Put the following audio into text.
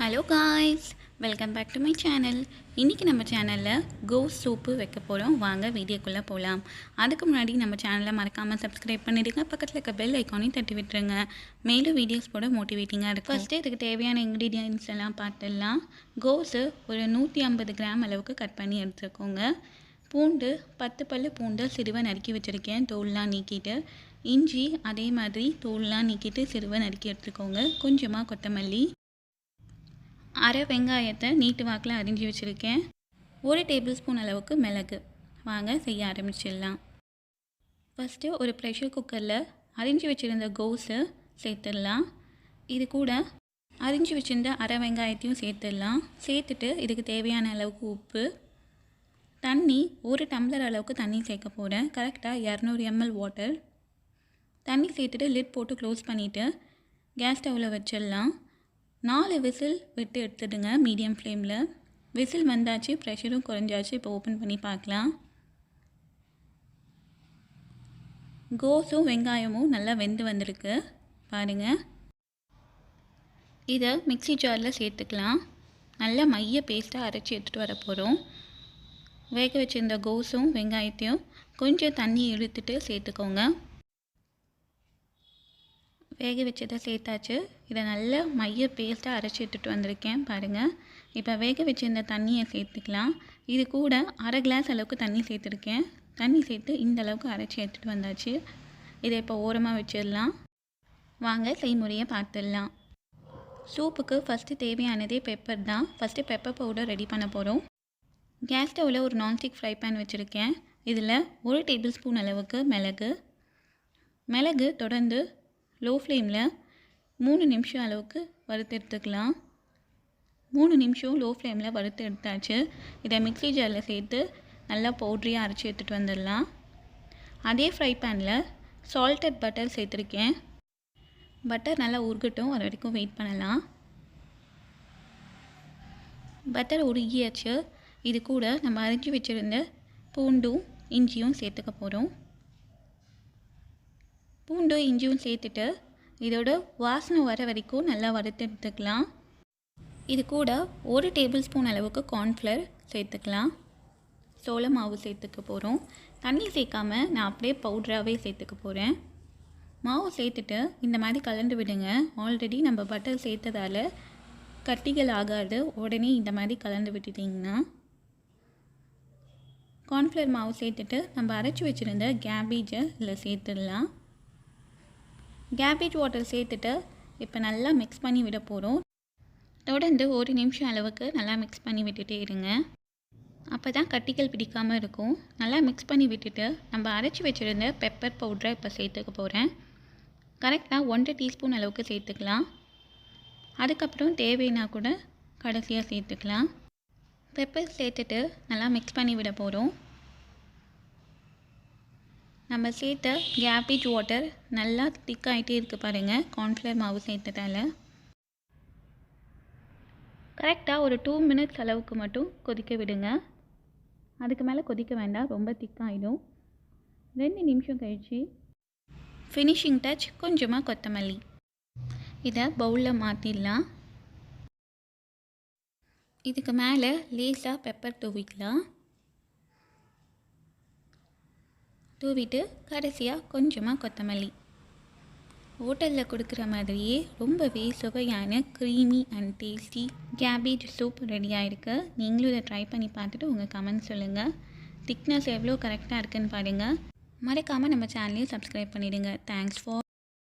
Hello guys, welcome back to my channel. இன்றைக்கி நம்ம சேனலில் கோஸ் சூப்பு வைக்க போகிறோம். வாங்க வீடியோக்குள்ளே போகலாம். அதுக்கு முன்னாடி நம்ம சேனலை மறக்காமல் சப்ஸ்கிரைப் பண்ணிவிடுங்க. பக்கத்தில் இருக்க பெல் ஐக்கானையும் தட்டி விட்டுருங்க. மேலும் வீடியோஸ் போட மோட்டிவேட்டிங்காக இருக்கும். ஃபஸ்ட்டு இதுக்கு தேவையான இன்க்ரீடியன்ட்ஸ் எல்லாம் பார்த்துடலாம். கோஸு ஒரு 150 கிராம் அளவுக்கு கட் பண்ணி எடுத்துக்கோங்க. பூண்டு 10 பல் பூண்டு சிறுவை நறுக்கி வச்சுருக்கேன், தோல்லாம் நீக்கிட்டு. இஞ்சி அதே மாதிரி தோல்லாம் நீக்கிட்டு சிறுவை நறுக்கி எடுத்துக்கோங்க. கொஞ்சமாக கொத்தமல்லி, அரை வெங்காயத்தை நீட்டு வாக்கில் அரிஞ்சு வச்சுருக்கேன். 1 டேபிள் ஸ்பூன் அளவுக்கு மிளகு. வாங்க செய்ய ஆரம்பிச்சிடலாம். ஃபஸ்ட்டு ஒரு ப்ரெஷர் குக்கரில் அரிஞ்சு வச்சுருந்த கோஸை சேர்த்துடலாம். இது கூட அரிஞ்சு வச்சுருந்த அரை வெங்காயத்தையும் சேர்த்துடலாம். சேர்த்துட்டு இதுக்கு தேவையான அளவுக்கு உப்பு, தண்ணி 1 டம்ளர் அளவுக்கு தண்ணி சேர்க்க போகிறேன். கரெக்டாக 200 ml வாட்டர். தண்ணி சேர்த்துட்டு லிட் போட்டு க்ளோஸ் பண்ணிவிட்டு கேஸ் ஸ்டவ்வில் வச்சிடலாம். 4 விசில் விட்டு எடுத்துடுங்க மீடியம் ஃப்ளேமில். விசில் வந்தாச்சு, ப்ரெஷரும் குறைஞ்சாச்சு. இப்போ ஓப்பன் பண்ணி பார்க்கலாம். கோஸும் வெங்காயமும் நல்லா வெந்து வந்திருக்கு பாருங்கள். இதை மிக்ஸி ஜாரில் சேர்த்துக்கலாம். நல்லா மைய பேஸ்ட்டாக அரைச்சி எடுத்துகிட்டு வர போகிறோம். வேக வச்சுருந்த கோஸும் வெங்காயத்தையும் கொஞ்சம் தண்ணி இழுத்துட்டு சேர்த்துக்கோங்க. வேக வச்சதை சேர்த்தாச்சு. இதை நல்லா மைய பேஸ்ட்டாக அரைச்சி எடுத்துகிட்டு வந்திருக்கேன் பாருங்கள். இப்போ வேக வச்சிருந்த தண்ணியை சேர்த்துக்கலாம். இது கூட அரை கிளாஸ் அளவுக்கு தண்ணி சேர்த்துருக்கேன். தண்ணி சேர்த்து இந்த அளவுக்கு அரைச்சி எடுத்துகிட்டு வந்தாச்சு. இதை இப்போ ஓரமாக வச்சிடலாம். வாங்க செய்முறையை பார்த்துடலாம். சூப்புக்கு ஃபஸ்ட்டு தேவையானதே பெப்பர் தான். ஃபஸ்ட்டு பெப்பர் பவுடர் ரெடி பண்ண போகிறோம். கேஸ் ஸ்டவ்வில் ஒரு நான்ஸ்டிக் ஃப்ரை பேன் வச்சுருக்கேன். இதில் 1 டேபிள் ஸ்பூன் அளவுக்கு மிளகு தொடர்ந்து லோ ஃப்ளேமில் 3 நிமிஷம் அளவுக்கு வறுத்து எடுத்துக்கலாம். 3 நிமிஷம் லோ ஃப்ளேமில் வறுத்து எடுத்தாச்சு. இதை மிக்ஸி ஜாரில் சேர்த்து நல்லா பவுட்ரியாக அரைச்சி எடுத்துகிட்டு வந்துடலாம். அதே ஃப்ரை பேனில் சால்டட் பட்டர் சேர்த்துருக்கேன். பட்டர் நல்லா உருகட்டும், அது வரைக்கும் வெயிட் பண்ணலாம். பட்டர் உருகியாச்சு. இது கூட நம்ம அரைச்சி வச்சுருந்த பூண்டும் இஞ்சியும் சேர்த்துக்க போகிறோம். பூண்டு இஞ்சியும் சேர்த்துட்டு இதோட வாசனை வர வரைக்கும் நல்லா வறுத்து எடுத்துக்கலாம். இது கூட 1 டேபிள் ஸ்பூன் அளவுக்கு கார்ன்ஃப்ளவர் சேர்த்துக்கலாம். சோள மாவு சேர்த்துக்க போகிறோம். தண்ணி சேர்க்காமல் நான் அப்படியே பவுடராகவே சேர்த்துக்க போகிறேன். மாவு சேர்த்துட்டு இந்த மாதிரி கலந்து விடுங்க. ஆல்ரெடி நம்ம பட்டர் சேர்த்ததால் கட்டிகள் ஆகாது. உடனே இந்த மாதிரி கலந்து விட்டுட்டிங்கன்னா. கார்ன்ஃப்ளவர் மாவு சேர்த்துட்டு நம்ம அரைச்சி வச்சுருந்த கேபேஜை இதில் சேர்த்துடலாம். கேபேஜ் வாட்டர் சேர்த்துட்டு இப்போ நல்லா மிக்ஸ் பண்ணி விட போகிறோம். தொடர்ந்து 1 நிமிஷம் அளவுக்கு நல்லா மிக்ஸ் பண்ணி விட்டுட்டே இருங்க. அப்போ தான் கட்டிகள் பிடிக்காமல் இருக்கும். நல்லா மிக்ஸ் பண்ணி விட்டுட்டு நம்ம அரைச்சி வச்சுருந்த பெப்பர் பவுடரை இப்போ சேர்த்துக்க போகிறேன். கரெக்டாக 1 டீஸ்பூன் அளவுக்கு சேர்த்துக்கலாம். அதுக்கப்புறம் தேவைன்னா கூட கடைசியாக சேர்த்துக்கலாம். பெப்பர் சேர்த்துட்டு நல்லா மிக்ஸ் பண்ணி விட போகிறோம். நம்ம சேர்த்த கேபேஜ் வாட்டர் நல்லா திக்காகிட்டே இருக்குது பாருங்கள், கார்ன்ஃப்ளவர் மாவு சேர்த்ததால். கரெக்டாக ஒரு 2 மினிட்ஸ் அளவுக்கு மட்டும் கொதிக்க விடுங்க. அதுக்கு மேலே கொதிக்க வேண்டாம், ரொம்ப திக்காகிடும். 2 நிமிஷம் கழித்து ஃபினிஷிங் டச் கொஞ்சமாக கொத்தமல்லி. இதை பவுலில் மாற்றிடலாம். இதுக்கு மேலே லேசாக பெப்பர் தூவிக்கலாம். தூவிட்டு கடைசியாக கொஞ்சமாக கொத்தமல்லி. ஹோட்டலில் கொடுக்குற மாதிரியே ரொம்பவே சுவையான creamy and tasty cabbage soup ready ஆகிருக்கு. நீங்களும் இதை ட்ரை பண்ணி பார்த்துட்டு உங்கள் கமெண்ட் சொல்லுங்கள். திக்னஸ் எவ்வளோ கரெக்டாக இருக்குதுன்னு பாருங்கள். மறக்காமல் நம்ம சேனலையும் சப்ஸ்கிரைப் பண்ணிவிடுங்க. Thanks for